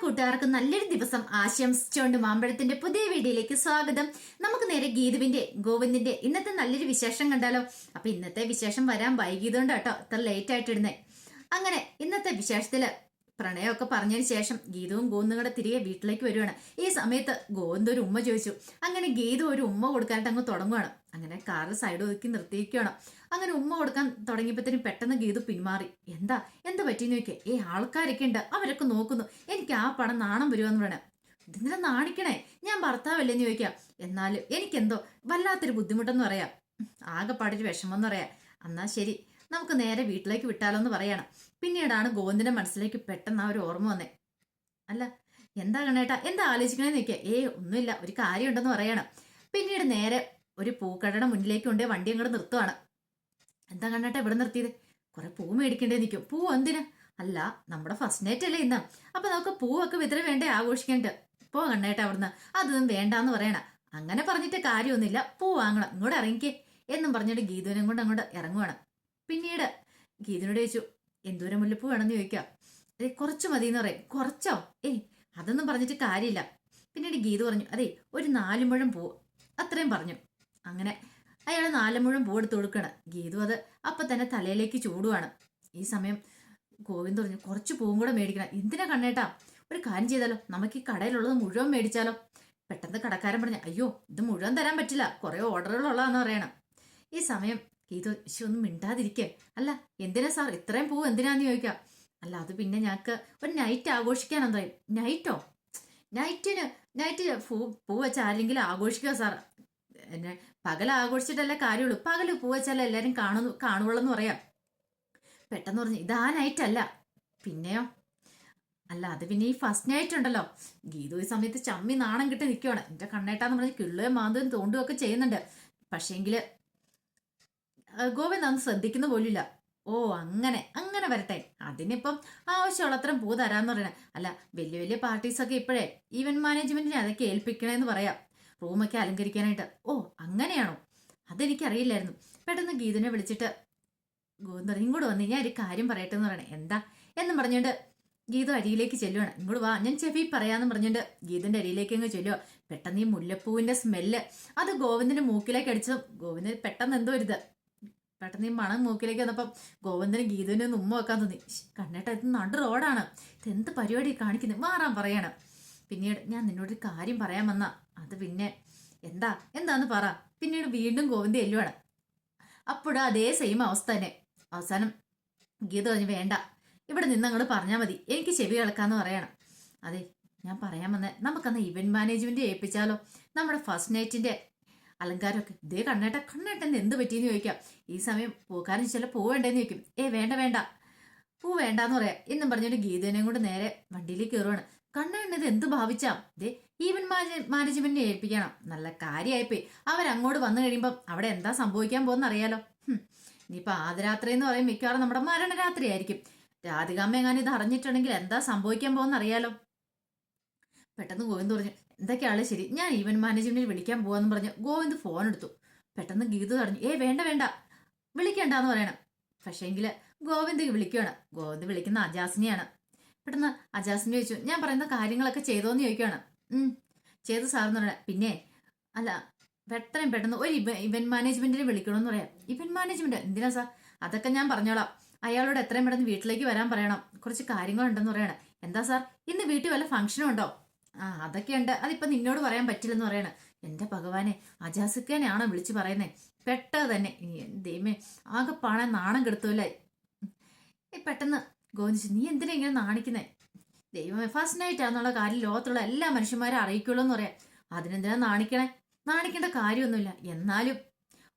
കൂട്ടുകാർക്ക് നല്ലൊരു ദിവസം ആശംസിച്ചുകൊണ്ട് മാമ്പഴത്തിന്റെ പുതിയ വീഡിയോയിലേക്ക് സ്വാഗതം. നമുക്ക് നേരെ ഗീതുവിന്റെ ഗോവിന്ദിന്റെ ഇന്നത്തെ നല്ലൊരു വിശേഷം കണ്ടാലോ. അപ്പൊ ഇന്നത്തെ വിശേഷം വരാൻ വൈകിയതുകൊണ്ട് കേട്ടോ ഇത്ര ലേറ്റ് ആയിട്ട് ഇടുന്നേ. അങ്ങനെ ഇന്നത്തെ വിശേഷത്തില് പ്രണയമൊക്കെ പറഞ്ഞതിന് ശേഷം ഗീതവും ഗോവിന്ദും കൂടെ തിരികെ വീട്ടിലേക്ക് വരുവാണ്. ഈ സമയത്ത് ഗോവിന്ദ് ഒരു ഉമ്മ ചോദിച്ചു. അങ്ങനെ ഗീതു ഒരു ഉമ്മ കൊടുക്കാനായിട്ട് അങ്ങ് തുടങ്ങുവാണ്. അങ്ങനെ കാറ് സൈഡ് ഒതുക്കി നിർത്തിയിരിക്കുകയാണ്. അങ്ങനെ ഉമ്മ കൊടുക്കാൻ തുടങ്ങിയപ്പോഴത്തേനും പെട്ടെന്ന് ഗീതു പിന്മാറി. എന്താ പറ്റിയെന്ന് ചോദിക്കേ. ആൾക്കാരൊക്കെ ഉണ്ട്, അവരൊക്കെ നോക്കുന്നു, എനിക്ക് ആ പണം നാണം വരുവാന്ന് പറയണേ. ഇതിനെ നാണിക്കണേ, ഞാൻ ഭർത്താവല്ലേന്ന് ചോദിക്കാം. എന്നാലും എനിക്കെന്തോ വല്ലാത്തൊരു ബുദ്ധിമുട്ടെന്ന് പറയാം, ആകെപ്പാടൊരു വിഷമമെന്ന് പറയാം. എന്നാ ശരി, നമുക്ക് നേരെ വീട്ടിലേക്ക് വിട്ടാലോ എന്ന് പറയാണ്. പിന്നീടാണ് ഗോവിന്ദിന്റെ മനസ്സിലേക്ക് പെട്ടെന്ന് ആ ഒരു ഓർമ്മ വന്നേ. അല്ല, എന്താ കണ്ണേട്ടാ, എന്താ ആലോചിക്കണേന്ന് ചോദിക്കുക. ഒന്നുമില്ല, ഒരു കാര്യം ഉണ്ടെന്ന് പറയണം. പിന്നീട് നേരെ ഒരു പൂക്കടയുടെ മുന്നിലേക്ക് കൊണ്ടേ വണ്ടി അങ്ങോട്ട് നിർത്തുവാണ്. എന്താ കണ്ണേട്ടാ ഇവിടെ നിർത്തിയത്? കുറെ പൂ മേടിക്കേണ്ടേ നിൽക്കും. പൂ എന്തിനാ? അല്ല, നമ്മുടെ ഫസ്റ്റ് നൈറ്റ് അല്ലേ ഇന്ന്, അപ്പൊ നമുക്ക് പൂവൊക്കെ വിതര വേണ്ടേ ആഘോഷിക്കേണ്ട. പോ കണ്ണേട്ടാ അവിടുന്ന്, അതൊന്നും വേണ്ടാന്ന് പറയണ. അങ്ങനെ പറഞ്ഞിട്ട് കാര്യമൊന്നുമില്ല, പൂ വാങ്ങണം, ഇങ്ങോട്ട് ഇറങ്ങിക്കേ എന്നും പറഞ്ഞിട്ട് ഗീതുവിനെ കൊണ്ട് അങ്ങോട്ട് ഇറങ്ങുവാണ്. പിന്നീട് ഗീതുവിനോട് ചോദിച്ചു, എന്തോരം മുല്ലപ്പൂ വേണമെന്ന് ചോദിക്കാം. കുറച്ച് മതി എന്ന് പറയും. കുറച്ചോ? അതൊന്നും പറഞ്ഞിട്ട് കാര്യമില്ല. പിന്നീട് ഗീതു പറഞ്ഞു, ഒരു 4 മുഴം പൂ, അത്രയും പറഞ്ഞു. അങ്ങനെ അയാൾ 4 മുഴം പൂ എടുത്ത് കൊടുക്കണം. ഗീതു അത് അപ്പൊ തന്നെ തലയിലേക്ക് ചൂടുവാണ്. ഈ സമയം ഗോവിന്ദ് പറഞ്ഞു, കുറച്ച് പൂവും കൂടെ മേടിക്കണം. എന്തിനാ കണ്ണേട്ടാ, ഒരു കാര്യം ചെയ്താലോ, നമുക്ക് ഈ കടയിലുള്ളത് മുഴുവൻ മേടിച്ചാലോ. പെട്ടെന്ന് കടക്കാരൻ പറഞ്ഞു, അയ്യോ ഇത് മുഴുവൻ തരാൻ പറ്റില്ല, കുറെ ഓർഡറുകളുള്ളതാന്ന് പറയണം. ഈ സമയം ഗീതു ഒന്നും മിണ്ടാതിരിക്കേ. അല്ല, എന്തിനാ സാർ ഇത്രയും പൂ എന്തിനാന്ന് ചോദിക്കാം. അല്ല, അത് പിന്നെ ഞങ്ങൾക്ക് ഒരു നൈറ്റ് ആഘോഷിക്കാനെന്താ. നൈറ്റോ? നൈറ്റ് പൂ വെച്ച ആരെങ്കിലും ആഘോഷിക്കുക സാർ. എന്നെ പകൽ ആഘോഷിച്ചിട്ടല്ലേ കാര്യമുള്ളൂ, പകല് പൂ വെച്ചാൽ എല്ലാരും കാണുവുള്ളെന്ന് പറയാം. പെട്ടെന്ന് പറഞ്ഞു, ഇതാ നൈറ്റ് അല്ല. പിന്നെയോ? അല്ല, അത് പിന്നെ ഈ ഫസ്റ്റ് നൈറ്റ് ഉണ്ടല്ലോ. ഗീതു ഈ സമയത്ത് ചമ്മി നാണം കിട്ടി നിൽക്കുവാണ്. എന്റെ കണ്ണേട്ടാന്ന് പറഞ്ഞ് കിള്ളുകയും മാന്തുകയും തോണ്ടുകയും ഒക്കെ ചെയ്യുന്നുണ്ട്. പക്ഷേങ്കില് ഗോവിന്ദ് അന്ന് ശ്രദ്ധിക്കുന്ന പോലില്ല. അങ്ങനെ വരട്ടെ, അതിനിപ്പം ആവശ്യമുള്ളത്രയും പൂ തരാന്ന് പറയണേ. അല്ല, വലിയ വലിയ പാർട്ടീസൊക്കെ ഇപ്പോഴേ ഈവന്റ് മാനേജ്മെന്റിനെ അതൊക്കെ ഏൽപ്പിക്കണേന്ന് പറയാം, റൂമൊക്കെ അലങ്കരിക്കാനായിട്ട്. അങ്ങനെയാണോ? അതെനിക്കറിയില്ലായിരുന്നു. പെട്ടെന്ന് ഗീതുവിനെ വിളിച്ചിട്ട് ഗോവിന്ദ് പറഞ്ഞു, ഇങ്ങോട്ട് വന്ന് ഞാൻ ഒരു കാര്യം പറയട്ടെ എന്ന് പറയണേ. എന്താ എന്നും പറഞ്ഞുകൊണ്ട് ഗീതു അരിയിലേക്ക് ചെല്ലുവാണ്. ഇങ്ങോട്ട് വാ, ഞാൻ ചെവി പറയാന്ന് പറഞ്ഞുകൊണ്ട് ഗീതുവിന്റെ അരിയിലേക്ക് അങ്ങ് ചെല്ലുക. പെട്ടെന്ന് ഈ മുല്ലപ്പൂവിന്റെ സ്മെല്ല് അത് ഗോവിന്ദിന്റെ മൂക്കിലേക്ക് അടിച്ചതും ഗോവിന്ദന് പെട്ടെന്ന് എന്തോ പെട്ടെന്ന് ഈ മണം മൂക്കിലേക്ക് വന്നപ്പം ഗോവിന്ദന് ഗീതുവിനെ ഒന്ന് ഉമ്മ വെക്കാൻ തോന്നി. കണ്ണേട്ട, ഇത് നടു റോഡാണ്, ഇതെന്ത് പരിപാടി കാണിക്കുന്നത്, മാറാൻ പറയണം. പിന്നീട് ഞാൻ നിന്നോടൊരു കാര്യം പറയാൻ വന്ന, അത് പിന്നെ എന്താന്ന് പറ. പിന്നീട് വീണ്ടും ഗോവിന്ദ് എല്ലുവാണ്. അപ്പോഴും അതേ സെയിം അവസ്ഥ തന്നെ. അവസാനം ഗീത പറഞ്ഞു, വേണ്ട, ഇവിടെ നിന്ന് അങ്ങോട്ട് പറഞ്ഞാൽ മതി, എനിക്ക് ചെവി കേൾക്കാന്ന് പറയണം. അതെ, ഞാൻ പറയാൻ വന്നേ, നമുക്കന്ന് ഇവന്റ് മാനേജ്മെന്റ് ഏൽപ്പിച്ചാലോ, നമ്മുടെ ഫസ്റ്റ് നൈറ്റിന്റെ അലങ്കാരമൊക്കെ. ഇതേ കണ്ണേട്ടൻ എന്ത് പറ്റിയെന്ന് ചോദിക്കാം. ഈ സമയം പൂക്കാരൻ ചില പൂ വേണ്ടേന്ന് ചോദിക്കും. വേണ്ട, പൂ വേണ്ടാന്ന് പറയാം എന്നും പറഞ്ഞിട്ട് ഗീതേനെയും കൊണ്ട് നേരെ വണ്ടിയിലേക്ക് കയറുവാണ്. കണ്ണേട്ടൻ ഇത് എന്ത് ഭാവിച്ചാ? ഈവന്റ് മാനേജ്മെന്റിനെ ഏൽപ്പിക്കണം, നല്ല കാര്യമായിപ്പോയി. അവരങ്ങോട്ട് വന്നു കഴിയുമ്പം അവിടെ എന്താ സംഭവിക്കാൻ പോകുന്ന അറിയാലോ. ഇനിയിപ്പൊ ആദ്യരാത്രി എന്ന് പറയും മിക്കവാറും നമ്മുടെ മരണരാത്രി ആയിരിക്കും. രാധികാമ്മ എങ്ങാനും ഇത് അറിഞ്ഞിട്ടുണ്ടെങ്കിൽ എന്താ സംഭവിക്കാൻ പോകുന്ന അറിയാലോ. പെട്ടെന്ന് ഗോവിന്ദ് പറഞ്ഞു, എന്തൊക്കെയാണ് ശരി, ഞാൻ ഈവന്റ് മാനേജ്മെന്റിൽ വിളിക്കാൻ പോവാന്ന് പറഞ്ഞു ഗോവിന്ദ് ഫോൺ എടുത്തു. പെട്ടെന്ന് ഗീതു പറഞ്ഞു, വേണ്ട, വിളിക്കണ്ടെന്ന് പറയണം. പക്ഷേങ്കില് ഗോവിന്ദ് വിളിക്കുകയാണ്. ഗോവിന്ദ് വിളിക്കുന്ന അജാസിനെയാണ്. പെട്ടെന്ന് അജാസിനെ ചോദിച്ചു, ഞാൻ പറയുന്ന കാര്യങ്ങളൊക്കെ ചെയ്തോന്ന് ചോദിക്കുകയാണ്. ചെയ്തു സാറെന്ന് പറയാം. പിന്നെ അല്ല, പെട്ടെന്ന് ഒരു ഇവന്റ് മാനേജ്മെന്റിന് വിളിക്കണമെന്ന് പറയാം. ഇവന്റ് മാനേജ്മെന്റ് എന്തിനാ സാർ? അതൊക്കെ ഞാൻ പറഞ്ഞോളാം. അയാളോട് എത്രയും പെട്ടെന്ന് വീട്ടിലേക്ക് വരാൻ പറയണം, കുറച്ച് കാര്യങ്ങളുണ്ടെന്ന് പറയണം. എന്താ സാർ, ഇന്ന് വീട്ടിൽ വല്ല ഫംഗ്ഷനും ഉണ്ടോ? അതൊക്കെയുണ്ട്, അതിപ്പോ നിന്നോട് പറയാൻ പറ്റില്ലെന്ന് പറയണ. എന്റെ ഭഗവാനെ, അജാസിക്കാനെയാണോ വിളിച്ചു പറയുന്നേ? പെട്ടത് തന്നെ. ദൈവമേ, ആകെ പാണാൻ നാണം കെടുത്തല്ലേ. പെട്ടെന്ന് ഗോവിന്ദ്, നീ എന്തിനാ ഇങ്ങനെ നാണിക്കുന്നേ? ദൈവമേ, ഫസ്റ്റ് നൈറ്റ് ആണെന്നുള്ള കാര്യം ലോകത്തുള്ള എല്ലാ മനുഷ്യന്മാരെ അറിയിക്കുള്ളൂ എന്ന് പറയാം. അതിനെന്തിനാ നാണിക്കണേ? നാണിക്കേണ്ട കാര്യമൊന്നുമില്ല. എന്നാലും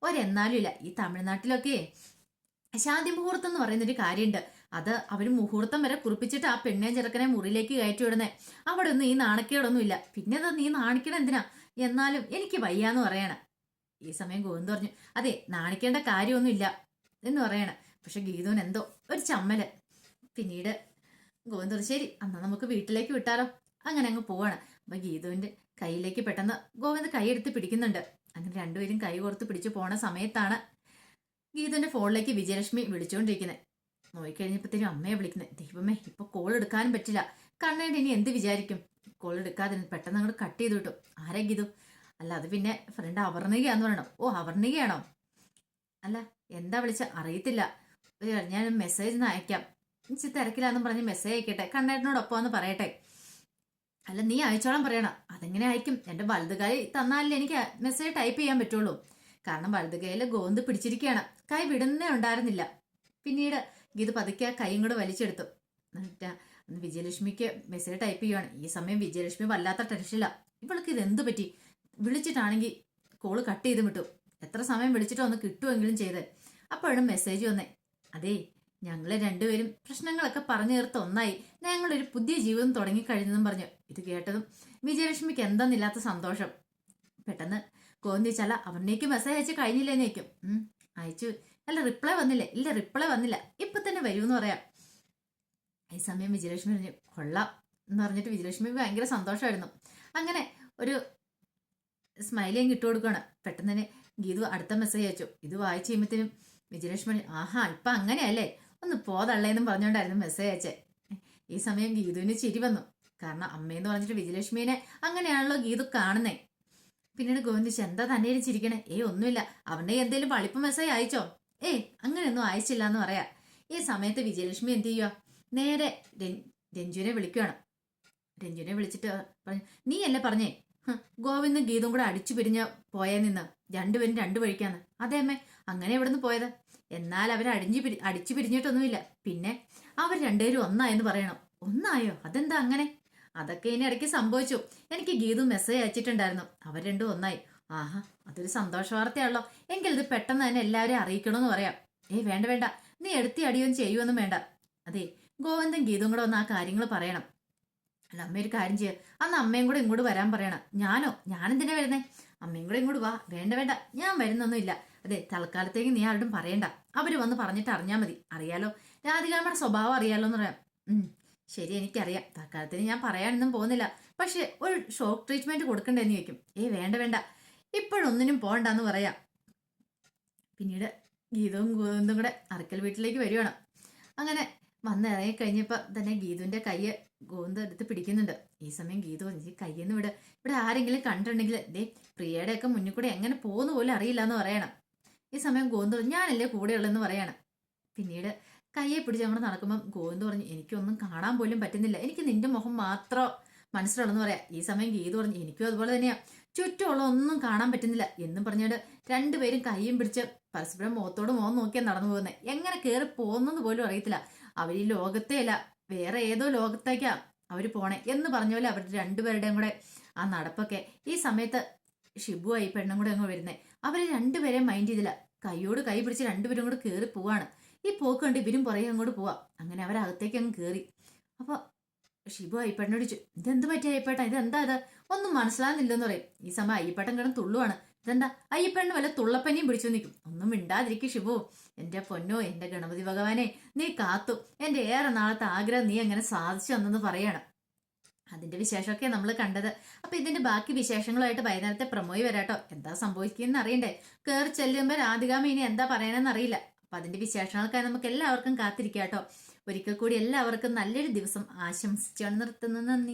ഇല്ല. ഈ തമിഴ്നാട്ടിലൊക്കെ ശാന്തി മുഹൂർത്തം എന്ന് പറയുന്നൊരു കാര്യമുണ്ട്. അത് അവർ മുഹൂർത്തം വരെ കുറിപ്പിച്ചിട്ട് ആ പെണ്ണെ ചെറുക്കനെ മുറിയിലേക്ക് കയറ്റി വിടുന്നേ. അവിടെ ഒന്നും ഈ നാണക്കേടൊന്നും ഇല്ല. പിന്നെ അത് നീ നാണിക്കണം എന്തിനാ? എന്നാലും എനിക്ക് വയ്യാന്ന് പറയണ. ഈ സമയം ഗോവിന്ദ് പറഞ്ഞു, അതെ, നാണിക്കേണ്ട കാര്യമൊന്നും ഇല്ല എന്ന് പറയണ. പക്ഷെ ഗീതുവിന് എന്തോ ഒരു ചമ്മല്. പിന്നീട് ഗോവിന്ദ് പറഞ്ഞു, ശരി, എന്നാ നമുക്ക് വീട്ടിലേക്ക് വിട്ടാലോ. അങ്ങനെ അങ്ങ് പോവാണ്. അപ്പൊ ഗീതുവിന്റെ കയ്യിലേക്ക് പെട്ടെന്ന് ഗോവിന്ദ് കൈയെടുത്ത് പിടിക്കുന്നുണ്ട്. അങ്ങനെ രണ്ടുപേരും കൈ കോർത്ത് പിടിച്ചു പോണ സമയത്താണ് ഗീതുവിന്റെ ഫോണിലേക്ക് വിജയലക്ഷ്മി വിളിച്ചുകൊണ്ടിരിക്കുന്നത്. നോക്കിക്കഴിഞ്ഞപ്പോഴത്തേനും അമ്മയെ വിളിക്കുന്നത്. ദൈവമേ, ഇപ്പൊ കോൾ എടുക്കാനും പറ്റില്ല, കണ്ണേണ്ടി ഇനി എന്ത് വിചാരിക്കും? കോൾ എടുക്കാതെ പെട്ടെന്ന് അങ്ങോട്ട് കട്ട് ചെയ്തു കിട്ടും. ആരാ ഗീതു? അല്ല അത് പിന്നെ ഫ്രണ്ട് അവർണികയാന്ന് പറയണം. ഓ അവർണികയാണോ? അല്ല എന്താ വിളിച്ച അറിയത്തില്ല. ഞാൻ മെസ്സേജ് ഒന്ന് അയക്കാം. തിരക്കില്ലാന്നും പറഞ്ഞ് മെസ്സേജ് അയക്കട്ടെ, കണ്ണേട്ടനോടൊപ്പം എന്ന് പറയട്ടെ. അല്ല നീ അയച്ചോളം പറയണം. അതെങ്ങനെ അയക്കും? എന്റെ വലത് കൈ തന്നാലല്ലേ എനിക്ക് മെസ്സേജ് ടൈപ്പ് ചെയ്യാൻ പറ്റുള്ളൂ. കാരണം വലത് കൈയിൽ ഗോന്ത് പിടിച്ചിരിക്കുകയാണ്, കൈ വിടുന്നേ ഉണ്ടായിരുന്നില്ല. പിന്നീട് ഗീത് പതുക്കെ ആ കൈയും കൂടെ വലിച്ചെടുത്തു. വിജയലക്ഷ്മിക്ക് മെസ്സേജ് ടൈപ്പ് ചെയ്യുവാണ്. ഈ സമയം വിജയലക്ഷ്മി വല്ലാത്ത ടെൻഷനില്ല. ഇവൾക്ക് ഇത് എന്ത് പറ്റി? വിളിച്ചിട്ടാണെങ്കിൽ കോള് കട്ട് ചെയ്ത് വിട്ടു. എത്ര സമയം വിളിച്ചിട്ടോ ഒന്ന് കിട്ടുമെങ്കിലും ചെയ്ത്. അപ്പോഴും മെസ്സേജ് വന്നേ, അതേ ഞങ്ങളെ രണ്ടുപേരും പ്രശ്നങ്ങളൊക്കെ പറഞ്ഞു തീർത്ത് ഒന്നായി, ഞങ്ങളൊരു പുതിയ ജീവിതം തുടങ്ങിക്കഴിഞ്ഞെന്നും പറഞ്ഞു. ഇത് കേട്ടതും വിജയലക്ഷ്മിക്ക് എന്തെന്നില്ലാത്ത സന്തോഷം. പെട്ടെന്ന് കോന്നിച്ചല്ല അവനേക്ക് മെസ്സേജ് അയച്ച് കഴിഞ്ഞില്ലേന്ന് ചോദിക്കും. അയച്ചു. അല്ല റിപ്ലൈ വന്നില്ലേ? ഇല്ല റിപ്ലൈ വന്നില്ല, ഇപ്പൊ തന്നെ വരൂന്ന് പറയാം. ഈ സമയം വിജയലക്ഷ്മി പറഞ്ഞു കൊള്ളാം എന്ന് പറഞ്ഞിട്ട് വിജയലക്ഷ്മി ഭയങ്കര സന്തോഷമായിരുന്നു. അങ്ങനെ ഒരു സ്മൈലിയും ഇട്ട് കൊടുക്കുകയാണ്. പെട്ടെന്ന് തന്നെ ഗീതു അടുത്ത മെസ്സേജ് അയച്ചു. ഇത് വായിച്ചു കഴിയുമ്പത്തേനും വിജയലക്ഷ്മി ആഹാ ഇപ്പൊ അങ്ങനെയല്ലേ, ഒന്ന് പോതള്ളേന്നും പറഞ്ഞുകൊണ്ടായിരുന്നു മെസ്സേജ് അയച്ചേ. ഈ സമയം ഗീതുവിന് ചിരി വന്നു. കാരണം അമ്മയെന്ന് പറഞ്ഞിട്ട് വിജയലക്ഷ്മിനെ അങ്ങനെയാണല്ലോ ഗീതു കാണുന്നേ. പിന്നീട് ഗോവിന്ദിച്ച് എന്താ തന്നെ ചിരിക്കണേ? ഒന്നുമില്ല, അവന്റെ എന്തേലും വളിപ്പ് മെസ്സേജ് അയച്ചോ? അങ്ങനെയൊന്നും അയച്ചില്ല എന്ന് പറയാ. ഈ സമയത്ത് വിജയലക്ഷ്മി എന്ത് ചെയ്യുക, നേരെ രഞ്ജുവിനെ വിളിക്കുകയാണ്. രഞ്ജുവിനെ വിളിച്ചിട്ട് പറഞ്ഞു, നീ അല്ലേ പറഞ്ഞേ ഗോവിന്ദും ഗീതും കൂടെ അടിച്ചു പിരിഞ്ഞ പോയേ നിന്ന് രണ്ടുപേരും രണ്ടു വഴിക്കാന്ന്? അതേ അമ്മേ, അങ്ങനെ എവിടുന്ന് പോയത്? എന്നാൽ അവർ അടിച്ചു പിരിഞ്ഞിട്ടൊന്നുമില്ല. പിന്നെ അവർ രണ്ടുപേരും ഒന്നായെന്ന് പറയണം. ഒന്നായോ? അതെന്താ അങ്ങനെ? അതൊക്കെ ഇനി ഇടയ്ക്ക് സംഭവിച്ചു. എനിക്ക് ഗീതു മെസ്സേജ് അയച്ചിട്ടുണ്ടായിരുന്നു, അവർ രണ്ടും ഒന്നായി. ആഹാ അതൊരു സന്തോഷ വാർത്തയാണല്ലോ. എങ്കിൽ ഇത് പെട്ടെന്ന് തന്നെ എല്ലാവരെയും അറിയിക്കണമെന്ന് പറയാം. വേണ്ട വേണ്ട, നീ എടുത്തി അടിയൊന്നും ചെയ്യുമൊന്നും വേണ്ട. അതെ ഗോവിന്ദൻ ഗീതും കൂടെ ഒന്ന് ആ കാര്യങ്ങൾ പറയണം. അല്ല അമ്മ ഒരു കാര്യം ചെയ്യുക, അന്ന് അമ്മയും കൂടെ ഇങ്ങോട്ട് വരാൻ പറയണം. ഞാനെന്തിനാ വരുന്നേ? അമ്മയും കൂടെ ഇങ്ങോട്ട് വാ. വേണ്ട വേണ്ട, ഞാൻ വരുന്നൊന്നും ഇല്ല. അതെ തൽക്കാലത്തേക്ക് നീ ആരോടും പറയണ്ട, അവര് വന്ന് പറഞ്ഞിട്ട് അറിഞ്ഞാൽ മതി. അറിയാലോ രാധികാമ്മയുടെ സ്വഭാവം അറിയാലോ എന്ന് പറയാം. ശരി എനിക്കറിയാം, തൽക്കാലത്തിന് ഞാൻ പറയാനൊന്നും പോകുന്നില്ല. പക്ഷെ ഒരു ഷോക്ക് ട്രീറ്റ്മെന്റ് കൊടുക്കണ്ടെന്ന് ചോദിക്കും. വേണ്ട വേണ്ട, ഇപ്പോഴൊന്നിനും പോകണ്ടെന്ന് പറയാം. പിന്നീട് ഗീതവും ഗോവിന്ദും കൂടെ അറക്കൽ വീട്ടിലേക്ക് വരുവാണ്. അങ്ങനെ വന്നിറങ്ങി കഴിഞ്ഞപ്പോ തന്നെ ഗീതുവിന്റെ കയ്യ് ഗോവിന്ദ എടുത്ത് പിടിക്കുന്നുണ്ട്. ഈ സമയം ഗീതു ഈ കയ്യെന്ന് ഇവിടെ ആരെങ്കിലും കണ്ടിട്ടുണ്ടെങ്കിൽ പ്രിയയുടെ ഒക്കെ മുന്നിൽ കൂടെ എങ്ങനെ പോകുന്ന പോലും അറിയില്ല എന്ന് പറയണം. ഈ സമയം ഗോവിന്ദ ഞാനല്ലേ കൂടെയുള്ളെന്ന് പറയണം. പിന്നീട് കയ്യെ പിടിച്ച് നമ്മൾ നടക്കുമ്പോൾ ഗോവിന്ദ പറഞ്ഞു, എനിക്കൊന്നും കാണാൻ പോലും പറ്റുന്നില്ല, എനിക്ക് നിന്റെ മുഖം മാത്രം മനസ്സിലുള്ളെന്ന് പറയാം. ഈ സമയം ഗീതു പറഞ്ഞു, എനിക്കും അതുപോലെ തന്നെയാ, ചുറ്റുമുള്ള ഒന്നും കാണാൻ പറ്റുന്നില്ല എന്നും പറഞ്ഞിട്ട് രണ്ടുപേരും കയ്യും പിടിച്ച് പരസ്പരം മുഖത്തോട് മുഖം നോക്കിയാൽ നടന്നു പോകുന്നത്. എങ്ങനെ കയറി പോകുന്നെന്ന് പോലും അറിയത്തില്ല. അവർ ഈ ലോകത്തെ അല്ല, വേറെ ഏതോ ലോകത്തേക്കാ അവർ പോണേ എന്ന് പറഞ്ഞ പോലെ അവരുടെ രണ്ടുപേരുടെയും കൂടെ ആ നടപ്പൊക്കെ. ഈ സമയത്ത് ഷിബുവായി പെണ്ണും കൂടെ അങ്ങ് വരുന്നേ. അവര് രണ്ടുപേരെയും മൈൻഡ് ചെയ്തില്ല. കൈയോട് കൈ പിടിച്ച് രണ്ടുപേരും കൂടെ കയറി പോവാണ്. ഈ പോക്ക് കണ്ട് ഇവരും പുറകെ അങ്ങോട്ട് പോവാം. അങ്ങനെ അവരകത്തേക്ക് അങ്ങ് കയറി. അപ്പൊ ഷിബു അയ്യപ്പേട്ടനോട് ചോദിച്ചു, ഇതെന്ത് പറ്റിയ അയ്യപ്പേട്ട, ഇതെന്താ ഇത്? ഒന്നും മനസ്സിലാകുന്നില്ലെന്ന് പറയും. ഈ സമയം അയ്യപ്പേട്ടൻ കിടന്ന് തുള്ളുവാണ്. ഇതെന്താ? അയ്യപ്പേട്ടന് വല്ല തുള്ളപ്പനിയും പിടിച്ചു നിൽക്കും. ഒന്നും മിണ്ടാതിരിക്കും ഷിബു. എന്റെ പൊന്നോ, എന്റെ ഗണപതി ഭഗവാനെ നീ കാത്തു, എന്റെ ഏറെ നാളത്തെ ആഗ്രഹം നീ അങ്ങനെ സാധിച്ചു തന്നെന്ന് പറയാണ്. അതിന്റെ വിശേഷമൊക്കെ നമ്മൾ കണ്ടത്. അപ്പൊ ഇതിന്റെ ബാക്കി വിശേഷങ്ങളുമായിട്ട് വൈകുന്നേരത്തെ പ്രമോയി വരാട്ടോ. എന്താ സംഭവിക്കുന്നതെന്ന് അറിയണ്ടേ? കയറി ചെല്ലുമ്പോൾ രാധികാമ്മ ഇനി എന്താ പറയണമെന്ന് അറിയില്ല. അപ്പൊ അതിന്റെ വിശേഷങ്ങൾക്കായി നമുക്ക് എല്ലാവർക്കും കാത്തിരിക്കാട്ടോ. ഒരിക്കൽ കൂടി എല്ലാവർക്കും നല്ലൊരു ദിവസം ആശംസിച്ചാണ് നിർത്തുന്നത്. നന്ദി.